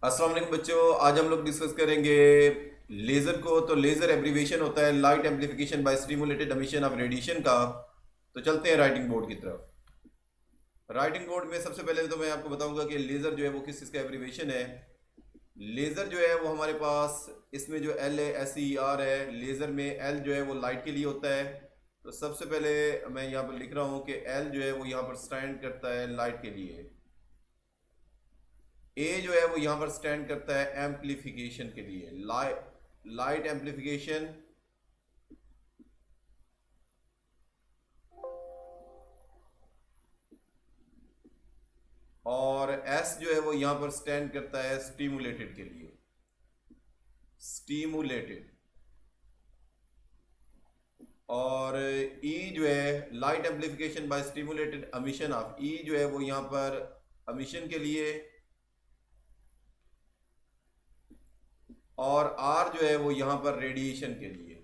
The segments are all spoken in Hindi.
अस्सलाम वालेकुम बच्चों, आज हम लोग डिस्कस करेंगे लेज़र को। तो लेज़र एब्रीविएशन होता है light amplification by stimulated emission of radiation का। तो चलते हैं राइटिंग बोर्ड की तरफ। राइटिंग बोर्ड में सबसे पहले तो मैं आपको बताऊंगा कि लेज़र जो है वो किस चीज़ का एब्रीविएशन है। लेज़र जो है वो हमारे पास इसमें जो एल है SER है। लेज़र में एल जो है वो लाइट के लिए होता है। तो सबसे पहले मैं यहाँ पर लिख रहा हूँ कि एल जो है वो यहाँ पर स्टैंड करता है लाइट के लिए। ए जो है वो यहाँ पर स्टैंड करता है एम्प्लीफिकेशन के लिए, लाइट एम्प्लीफिकेशन। और एस जो है वो यहाँ पर स्टैंड करता है स्टिमुलेटेड के लिए, स्टिमुलेटेड। और ई जो है light amplification by stimulated emission of, E जो है वो यहाँ पर एमिशन के लिए। और आर जो है वो यहाँ पर रेडिएशन के लिए।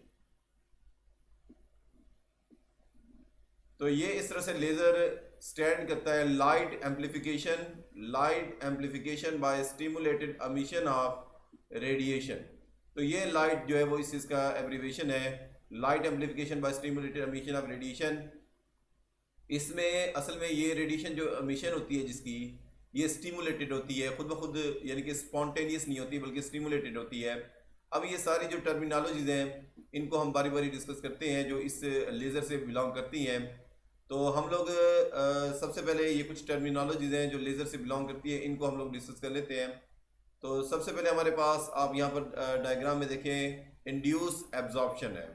तो ये इस तरह से लेज़र स्टैंड करता है light amplification by stimulated emission of radiation. तो ये लाइट जो है वो इस चीज़ का एब्रीविएशन है, light amplification by stimulated emission of radiation. इसमें असल में ये रेडिएशन जो एमिशन होती है जिसकी, ये स्टिमुलेटेड होती है, खुद ब खुद, यानी कि स्पॉन्टेनियस नहीं होती बल्कि स्टिमुलेटेड होती है। अब ये सारी जो टर्मिनोलॉजीज हैं इनको हम बारी बारी डिस्कस करते हैं जो इस लेज़र से बिलोंग करती हैं। तो हम लोग सबसे पहले ये कुछ टर्मिनोलॉजीज हैं जो लेज़र से बिलोंग करती है, इनको हम लोग डिस्कस कर लेते हैं। तो सबसे पहले हमारे पास आप यहाँ पर डायग्राम में देखें इंड्यूस एब्जॉर्प्शन है।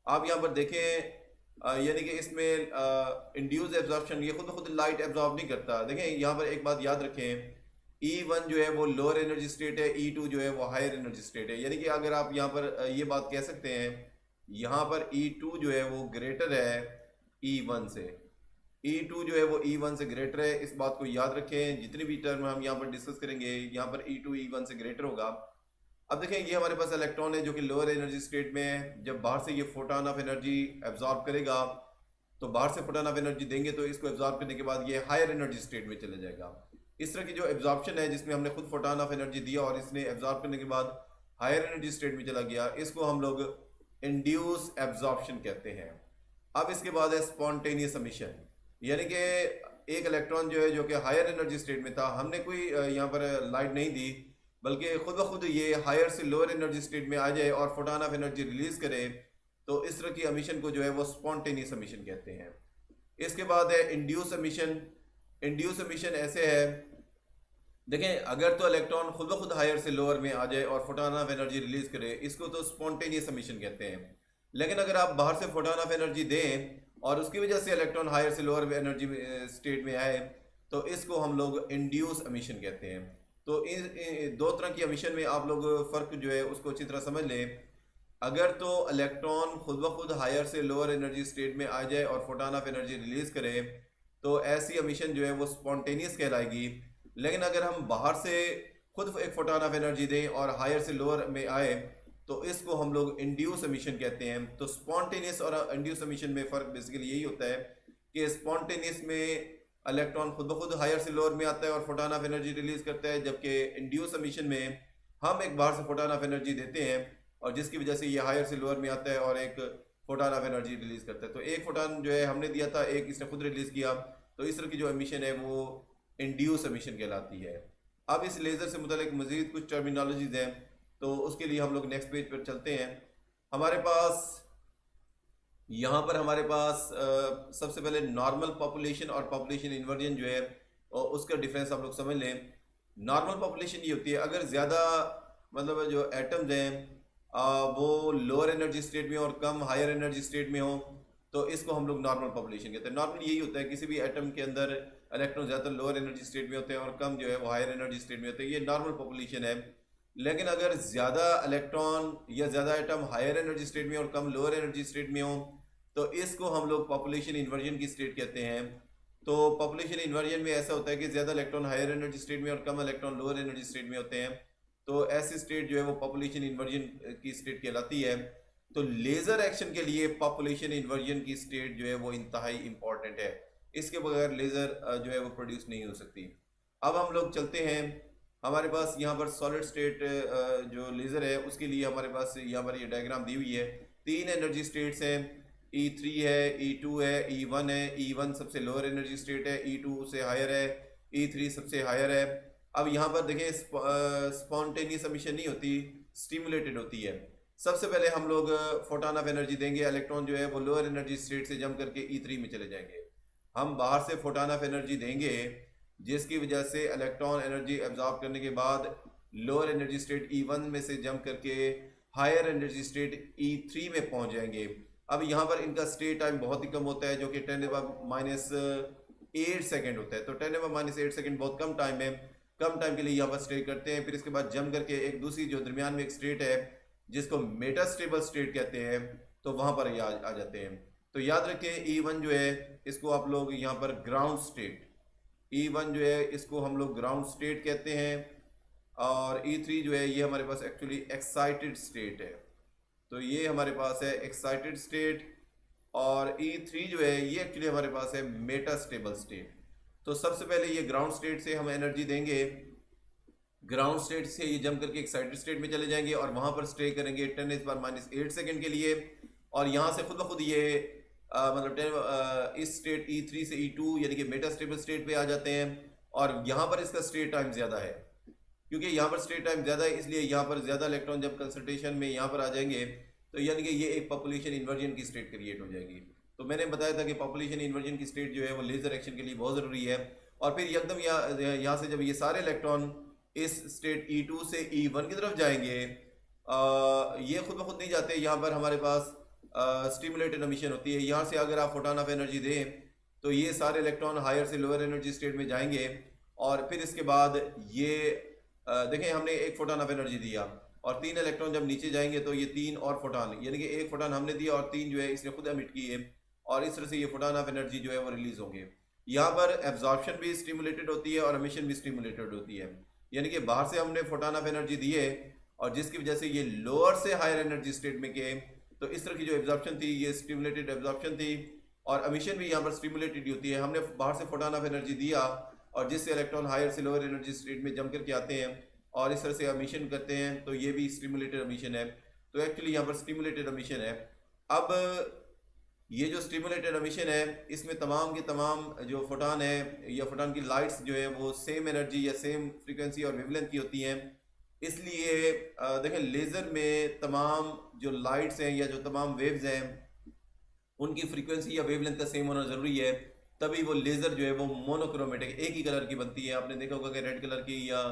आप यहाँ पर देखें यानी कि इसमें इंड्यूस एब्जॉर्प्शन ये खुद ब खुद लाइट एब्जॉर्ब नहीं करता। देखें यहाँ पर एक बात याद रखें, E1 जो है वो लोअर एनर्जी स्टेट है, E2 जो है वो हायर एनर्जी स्टेट है। यानी कि अगर आप यहाँ पर ये बात कह सकते हैं, यहाँ पर E2 जो है वो ग्रेटर है E1 से। E2 जो है वो E1 से ग्रेटर है, इस बात को याद रखें। जितनी भी टर्म हम यहाँ पर डिस्कस करेंगे यहाँ पर E2 E1 से ग्रेटर होगा। अब देखें ये हमारे पास इलेक्ट्रॉन है जो कि लोअर एनर्जी स्टेट में है। जब बाहर से ये फोटोन ऑफ एनर्जी एब्जॉर्ब करेगा, तो बाहर से फोटोन ऑफ एनर्जी देंगे तो इसको एब्जॉर्ब करने के बाद ये हायर एनर्जी स्टेट में चले जाएगा। इस तरह की जो एब्जॉर्प्शन है जिसमें हमने खुद फोटोन ऑफ एनर्जी दिया और इसने एब्जॉर्ब करने के बाद हायर एनर्जी स्टेट में चला गया, इसको हम लोग इंड्यूस एब्जॉर्प्शन कहते हैं। अब इसके बाद है स्पॉन्टेनियस एमिशन, यानी कि एक इलेक्ट्रॉन जो है जो कि हायर एनर्जी स्टेट में था, हमने कोई यहाँ पर लाइट नहीं दी बल्कि खुद ब खुद ये हायर से लोअर एनर्जी स्टेट में आ जाए और फोटोन ऑफ एनर्जी रिलीज करे, तो इस तरह की एमिशन को जो है वो स्पॉन्टेनियस एमिशन कहते हैं। इसके बाद है इंड्यूस एमिशन। इंड्यूस एमिशन ऐसे है, देखें अगर तो इलेक्ट्रॉन खुद ब खुद हायर से लोअर में आ जाए और फोटोन ऑफ एनर्जी रिलीज करे, इसको तो स्पॉन्टेनियस एमिशन कहते हैं। लेकिन अगर आप बाहर से फोटोन ऑफ एनर्जी दें और उसकी वजह से इलेक्ट्रॉन हायर से लोअर एनर्जी स्टेट में आए, तो इसको हम लोग इंड्यूस एमिशन कहते हैं। तो इन दो तरह की एमिशन में आप लोग फ़र्क जो है उसको अच्छी तरह समझ लें। अगर तो इलेक्ट्रॉन खुद ब खुद हायर से लोअर एनर्जी स्टेट में आ जाए और फोटोन ऑफ एनर्जी रिलीज करे, तो ऐसी एमिशन जो है वो स्पॉन्टेनियस कहलाएगी। लेकिन अगर हम बाहर से खुद एक फोटोन ऑफ एनर्जी दें और हायर से लोअर में आए, तो इसको हम लोग इंड्यूस एमिशन कहते हैं। तो स्पॉन्टेनियस और इंड्यूस एमिशन में फ़र्क बेसिकली यही होता है कि स्पॉन्टेनियस में इलेक्ट्रॉन खुद ब खुद हायर से लोअर में आता है और फोटोन ऑफ एनर्जी रिलीज करता है, जबकि इंड्यूस एमिशन में हम एक बाहर से फोटोन ऑफ एनर्जी देते हैं और जिसकी वजह से ये हायर से लोअर में आता है और एक फोटोन ऑफ एनर्जी रिलीज करता है। तो एक फोटोन जो है हमने दिया था, एक इसने खुद रिलीज किया, तो इस तरह की जो एमिशन है वो इंड्यूस एमिशन कहलाती है। अब इस लेज़र से मुतल्लिक मज़ीद कुछ टर्मिनोलॉजीज हैं, तो उसके लिए हम लोग नेक्स्ट पेज पर चलते हैं। हमारे पास यहाँ पर हमारे पास सबसे पहले नॉर्मल पॉपुलेशन और पॉपुलेशन इन्वर्जन जो है और उसका डिफरेंस हम लोग समझ लें। नॉर्मल पॉपुलेशन ये होती है अगर ज़्यादा मतलब जो एटम्स हैं वो लोअर एनर्जी स्टेट में और कम हायर एनर्जी स्टेट में हो, तो इसको हम लोग नॉर्मल पॉपुलेशन कहते हैं। नॉर्मल यही होता है किसी भी एटम के अंदर इलेक्ट्रॉन ज़्यादातर लोअर एनर्जी स्टेट में होते हैं और कम जो है वो हायर एनर्जी स्टेट में होते हैं, ये नॉर्मल पॉपुलेशन है। लेकिन अगर ज़्यादा इलेक्ट्रॉन या ज़्यादा एटम हायर एनर्जी स्टेट में और कम लोअर एनर्जी स्टेट में हो, तो इसको हम लोग पॉपुलेशन इन्वर्जन की स्टेट कहते हैं। तो पॉपुलेशन इन्वर्जन में ऐसा होता है कि ज़्यादा इलेक्ट्रॉन हायर एनर्जी स्टेट में और कम इलेक्ट्रॉन लोअर एनर्जी स्टेट में होते हैं, तो ऐसी स्टेट जो है वो पॉपुलेशन इन्वर्जन की स्टेट कहलाती है। तो लेज़र एक्शन के लिए पॉपुलेशन इन्वर्जन की स्टेट जो है वो इंतहाई इंपॉर्टेंट है, इसके बगैर लेज़र जो है वो प्रोड्यूस नहीं हो सकती। अब हम लोग चलते हैं हमारे पास यहाँ पर सॉलिड स्टेट जो लेज़र है उसके लिए हमारे पास यहाँ पर ये डायग्राम दी हुई है। 3 एनर्जी स्टेट्स हैं, E3 है, E2 है, E1 है। E1 सबसे लोअर एनर्जी स्टेट है, E2 से हायर है, E3 सबसे हायर है। अब यहाँ पर देखें स्पॉन्टेनियस एमिशन नहीं होती, स्टिमुलेटेड होती है। सबसे पहले हम लोग फोटॉन ऑफ एनर्जी देंगे, इलेक्ट्रॉन जो है वो लोअर एनर्जी स्टेट से जंप करके E3 में चले जाएंगे। हम बाहर से फोटॉन ऑफ एनर्जी देंगे जिसकी वजह से इलेक्ट्रॉन एनर्जी एब्जॉर्ब करने के बाद लोअर एनर्जी स्टेट E1 में से जंप करके हायर एनर्जी स्टेट E3 में पहुंच जाएंगे। अब यहाँ पर इनका स्टे टाइम बहुत ही कम होता है, जो कि 10⁻⁸ सेकेंड होता है। तो 10⁻⁸ सेकेंड बहुत कम टाइम है, कम टाइम के लिए यहाँ पर स्टे करते हैं। फिर इसके बाद जंप करके एक दूसरी जो दरमियान में एक स्टेट है जिसको मेटास्टेबल स्टेट कहते हैं, तो वहाँ पर ये आ जाते हैं। तो याद रखें E1 जो है इसको आप लोग यहाँ पर ग्राउंड स्टेट, E1 जो है इसको हम लोग ग्राउंड स्टेट कहते हैं, और E3 जो है ये हमारे पास एक्चुअली एक्साइटेड स्टेट है। तो ये हमारे पास है एक्साइटेड स्टेट, और E3 जो है ये एक्चुअली हमारे पास है मेटास्टेबल स्टेट। तो सबसे पहले ये ग्राउंड स्टेट से हम एनर्जी देंगे, ग्राउंड स्टेट से ये जंप करके एक्साइटेड स्टेट में चले जाएंगे और वहां पर स्टे करेंगे 10⁻⁸ सेकेंड के लिए। और यहाँ से खुद ब खुद ये इस स्टेट E3 से E2 यानी कि मेटास्टेबल स्टेट पे आ जाते हैं। और यहाँ पर इसका स्टे टाइम ज़्यादा है, क्योंकि यहाँ पर स्टे टाइम ज़्यादा है इसलिए यहाँ पर ज़्यादा इलेक्ट्रॉन जब कंसंट्रेशन में यहाँ पर आ जाएंगे तो यानी कि ये एक पॉपुलेशन इन्वर्जन की स्टेट क्रिएट हो जाएगी। तो मैंने बताया था कि पॉपुलेशन इन्वर्जन की स्टेट जो है वो लेज़र एक्शन के लिए बहुत ज़रूरी है। और फिर एकदम यहाँ से जब ये सारे इलेक्ट्रॉन इस स्टेट E2 से E1 की तरफ जाएंगे, ये खुद ब खुद नहीं जाते, यहाँ पर हमारे पास स्टिमुलेटेड एमिशन होती है। यहाँ से अगर आप फोटॉन ऑफ एनर्जी दें तो ये सारे इलेक्ट्रॉन हायर से लोअर एनर्जी स्टेट में जाएंगे, और फिर इसके बाद ये देखें हमने एक फोटॉन ऑफ एनर्जी दिया और 3 इलेक्ट्रॉन जब नीचे जाएंगे तो ये 3 और फोटॉन, यानी कि एक फोटॉन हमने दिया और 3 जो है इसने खुद एमिट किए, और इस तरह से ये फोटॉन ऑफ एनर्जी जो है वो रिलीज होंगे। यहाँ पर एब्जॉर्प्शन भी स्टिमुलेटेड होती है और एमिशन भी स्टिमुलेटेड होती है, यानी कि बाहर से हमने फोटॉन ऑफ एनर्जी दिए और जिसकी वजह से ये लोअर से हायर एनर्जी स्टेट में गए, तो इस तरह की जो एब्जॉर्प्शन थी ये स्टिमुलेटेड एब्जॉर्प्शन थी, और एमिशन भी यहाँ पर स्टिमुलेटेड होती है। हमने बाहर से फोटॉन ऑफ एनर्जी दिया और जिससे इलेक्ट्रॉन हायर से लोअर एनर्जी स्टेट में जम करके आते हैं और इस तरह से एमिशन करते हैं, तो ये भी स्टिमुलेटेड एमिशन है। तो एक्चुअली यहाँ पर स्टिमुलेटेड एमिशन है। अब ये जो स्टिमुलेटेड एमिशन है इसमें तमाम के तमाम जो फोटॉन है या फोटॉन की लाइट्स जो है वो सेम एनर्जी या सेम फ्रीक्वेंसी और वेवलेंथ की होती हैं। इसलिए देखें लेज़र में तमाम जो लाइट्स हैं या जो तमाम वेव्स हैं उनकी फ्रीक्वेंसी या वेवलेंथ का सेम होना ज़रूरी है, तभी वो लेज़र जो है वो मोनोक्रोमेटिक एक ही कलर की बनती है। आपने देखा होगा कि रेड कलर की या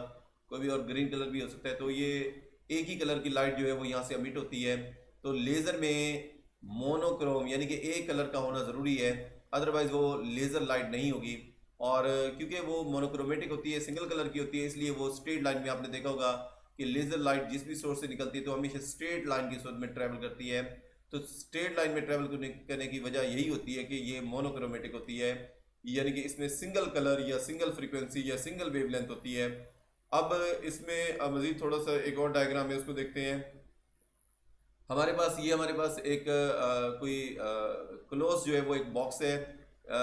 कोई भी और ग्रीन कलर भी हो सकता है, तो ये एक ही कलर की लाइट जो है वो यहाँ से एमिट होती है। तो लेज़र में मोनोक्रोम यानी कि एक कलर का होना ज़रूरी है, अदरवाइज़ वो लेज़र लाइट नहीं होगी। और क्योंकि वो मोनोक्रोमेटिक होती है, सिंगल कलर की होती है, इसलिए वो स्ट्रेट लाइन में आपने देखा होगा कि लेज़र लाइट जिस भी सोर्स से निकलती है तो हमेशा स्ट्रेट लाइन की सूरत में ट्रैवल करती है। तो स्ट्रेट लाइन में ट्रैवल करने की वजह यही होती है कि ये मोनोक्रोमेटिक होती है, यानी कि इसमें सिंगल कलर या सिंगल फ्रीक्वेंसी या सिंगल वेवलेंथ होती है। अब इसमें मज़ीद थोड़ा सा एक और डायग्राम है उसको देखते हैं। हमारे पास एक कोई क्लोज जो है वो एक बॉक्स है,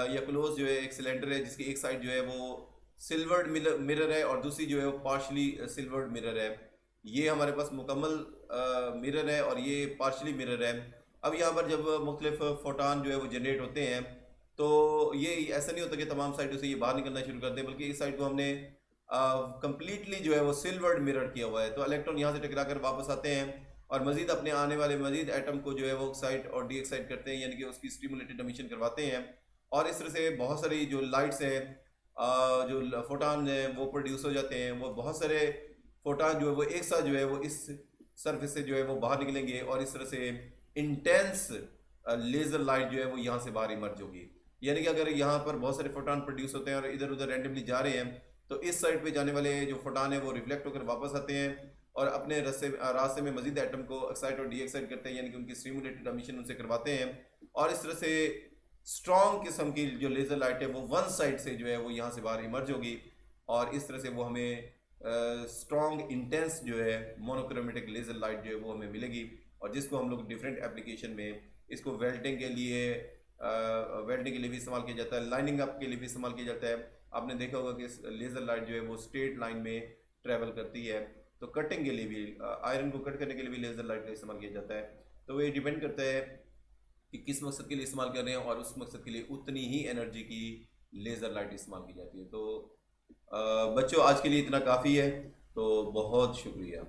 या क्लोज जो है एक सिलेंडर है जिसकी एक साइड जो है वो सिल्वर्ड मिरर है और दूसरी जो है वो पार्शली सिल्वर्ड मिरर है। ये हमारे पास मुकम्मल मिरर है और ये पार्शली मिरर है। अब यहाँ पर जब मुख्तलिफ फोटान जो है वो जनरेट होते हैं तो ये ऐसा नहीं होता कि तमाम साइडों से ये बाहर निकलना शुरू कर दें, बल्कि इस साइड को हमने कंप्लीटली जो है वो सिल्वर्ड मिरर किया हुआ है। तो इलेक्ट्रॉन यहाँ से टकरा कर वापस आते हैं और मजीद अपने आने वाले मजीद एटम को जो है वो एक्साइट और डी एक्साइट करते हैं, यानी कि उसकी स्टिमुलेटेड एमिशन करवाते हैं। और इस तरह से बहुत सारी जो लाइट्स हैं, जो फोटान हैं वो प्रोड्यूस हो जाते हैं। वो बहुत सारे फोटान जो है वो एक साथ जो है वो इस सरफेस से जो है वो बाहर निकलेंगे और इस तरह से इंटेंस लेज़र लाइट जो है वो यहाँ से बाहर इमर्ज होगी। यानी कि अगर यहाँ पर बहुत सारे फोटान प्रोड्यूस होते हैं और इधर उधर रैंडमली जा रहे हैं तो इस साइड पे जाने वाले जो फोटान है वो रिफ्लेक्ट होकर वापस आते हैं और अपने रास्ते में मजीद एटम को एक्साइट और डी एक्साइट करते हैं, यानी कि उनकी स्टिमुलेटेड एमिशन उनसे करवाते हैं। और इस तरह से स्ट्रॉन्ग किस्म की जो लेज़र लाइट है वो वन साइड से जो है वो यहाँ से बाहर इमर्ज होगी और इस तरह से वो हमें स्ट्रॉन्ग इंटेंस जो है मोनोक्रोमेटिक लेज़र लाइट जो है वो हमें मिलेगी, और जिसको हम लोग डिफरेंट एप्लीकेशन में इसको वेल्डिंग के लिए भी इस्तेमाल किया जाता है, लाइनिंग अप के लिए भी इस्तेमाल किया जाता है। आपने देखा होगा कि लेज़र लाइट जो है वो स्ट्रेट लाइन में ट्रैवल करती है। तो कटिंग के लिए भी आयरन को कट करने के लिए भी लेज़र लाइट का इस्तेमाल किया जाता है। तो ये डिपेंड करता है कि किस मकसद के लिए इस्तेमाल कर रहे हैं, और उस मकसद के लिए उतनी ही एनर्जी की लेज़र लाइट इस्तेमाल की जाती है। तो बच्चों आज के लिए इतना काफ़ी है, तो बहुत शुक्रिया।